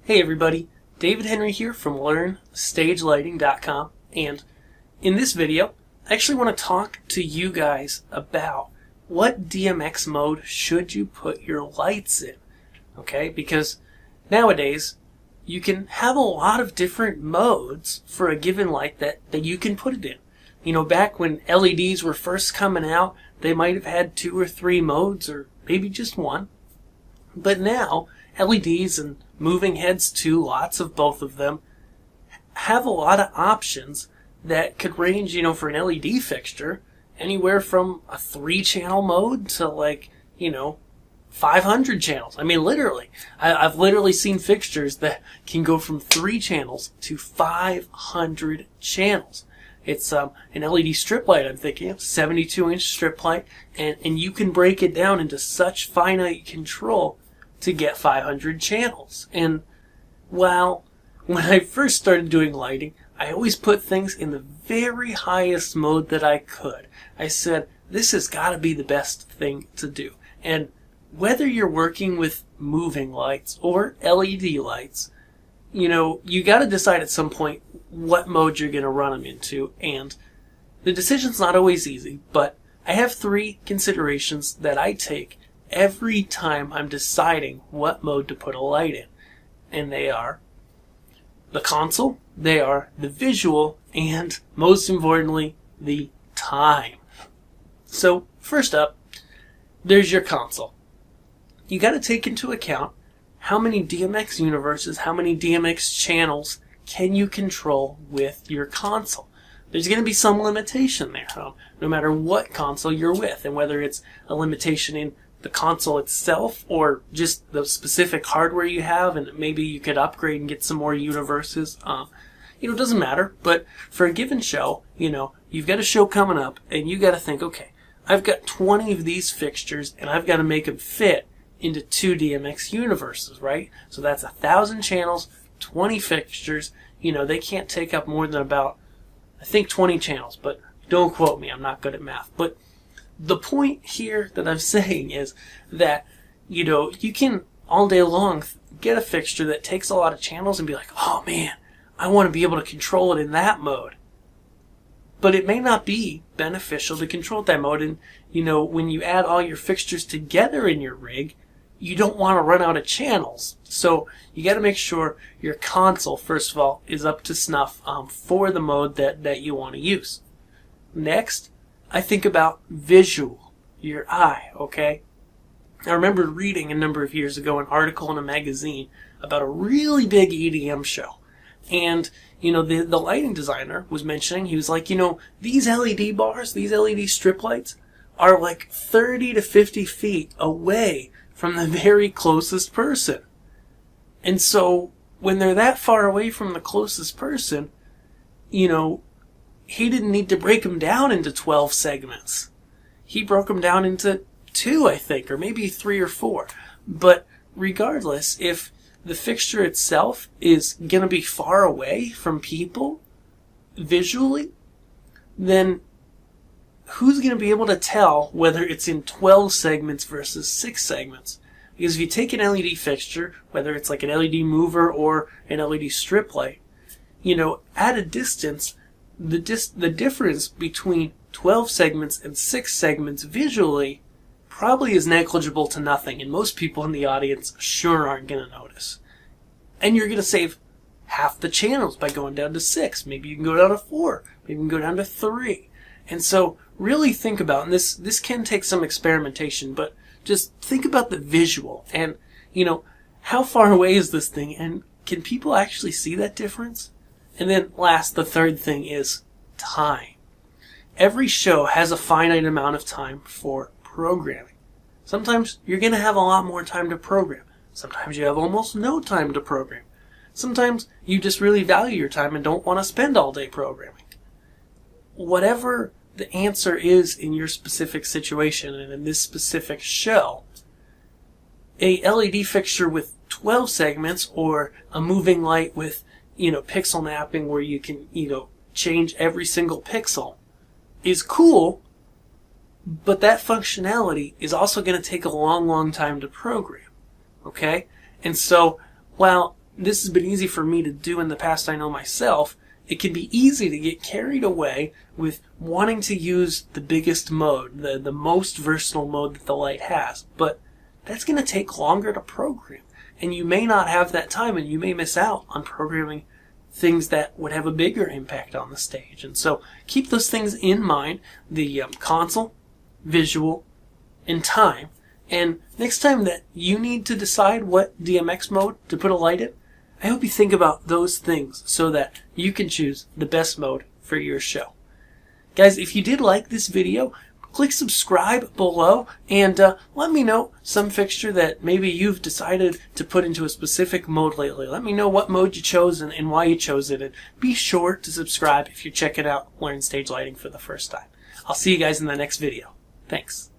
Hey everybody, David Henry here from LearnStageLighting.com, and in this video I actually want to talk to you guys about what DMX mode should you put your lights in, okay? Because nowadays you can have a lot of different modes for a given light that you can put it in. You know, back when LEDs were first coming out, they might have had 2 or 3 modes, or maybe just one. But now, LEDs and moving heads too, lots of both of them, have a lot of options that could range, for an LED fixture, anywhere from a 3-channel mode to 500 channels. I mean, literally. I've literally seen fixtures that can go from 3 channels to 500 channels. It's an LED strip light, I'm thinking, 72-inch strip light, and you can break it down into such finite control to get 500 channels. And while when I first started doing lighting, I always put things in the very highest mode that I could. I said, this has got to be the best thing to do. And whether you're working with moving lights or LED lights, you got to decide at some point what mode you're going to run them into. And the decision's not always easy, but I have 3 considerations that I take every time I'm deciding what mode to put a light in. And they are the console, they are the visual, and most importantly, the time. So first up, there's your console. You got to take into account how many DMX universes, how many DMX channels can you control with your console. There's going to be some limitation there, no matter what console you're with, and whether it's a limitation in the console itself or just the specific hardware you have, and maybe you could upgrade and get some more universes. It doesn't matter, but for a given show, you've got a show coming up and you got to think, okay, I've got 20 of these fixtures and I've got to make them fit into 2 DMX universes, right? So that's 1,000 channels, 20 fixtures. They can't take up more than about, I think, 20 channels, but don't quote me, I'm not good at math. But the point here that I'm saying is that, you can all day long get a fixture that takes a lot of channels and be like, oh man, I want to be able to control it in that mode. But it may not be beneficial to control that mode. And, when you add all your fixtures together in your rig, you don't want to run out of channels. So you got to make sure your console, first of all, is up to snuff for the mode that you want to use. Next, I think about visual, your eye, okay? I remember reading a number of years ago an article in a magazine about a really big EDM show. And, the lighting designer was mentioning, he was like, these LED bars, these LED strip lights are like 30 to 50 feet away from the very closest person. And so when they're that far away from the closest person, he didn't need to break them down into 12 segments. He broke them down into 2, I think, or maybe 3 or 4. But regardless, if the fixture itself is going to be far away from people visually, then who's going to be able to tell whether it's in 12 segments versus 6 segments? Because if you take an LED fixture, whether it's like an LED mover or an LED strip light, at a distance, the difference between 12 segments and 6 segments visually probably is negligible to nothing, and most people in the audience sure aren't going to notice. And you're going to save half the channels by going down to 6. Maybe you can go down to 4. Maybe you can go down to 3. And so really think about, and this can take some experimentation, but just think about the visual and, how far away is this thing, and can people actually see that difference? And then last, the third thing is time. Every show has a finite amount of time for programming. Sometimes you're going to have a lot more time to program. Sometimes you have almost no time to program. Sometimes you just really value your time and don't want to spend all day programming. Whatever the answer is in your specific situation and in this specific show, a LED fixture with 12 segments or a moving light with, pixel mapping where you can, change every single pixel is cool, but that functionality is also going to take a long, long time to program. Okay? And so, while this has been easy for me to do in the past, I know myself, it can be easy to get carried away with wanting to use the biggest mode, the most versatile mode that the light has. But that's going to take longer to program. And you may not have that time, and you may miss out on programming things that would have a bigger impact on the stage. And so keep those things in mind, the console, visual, and time. And next time that you need to decide what DMX mode to put a light in, I hope you think about those things so that you can choose the best mode for your show. Guys, if you did like this video, click subscribe below and let me know some fixture that maybe you've decided to put into a specific mode lately. Let me know what mode you chose and why you chose it. And be sure to subscribe if you're checking out Learn Stage Lighting for the first time. I'll see you guys in the next video. Thanks.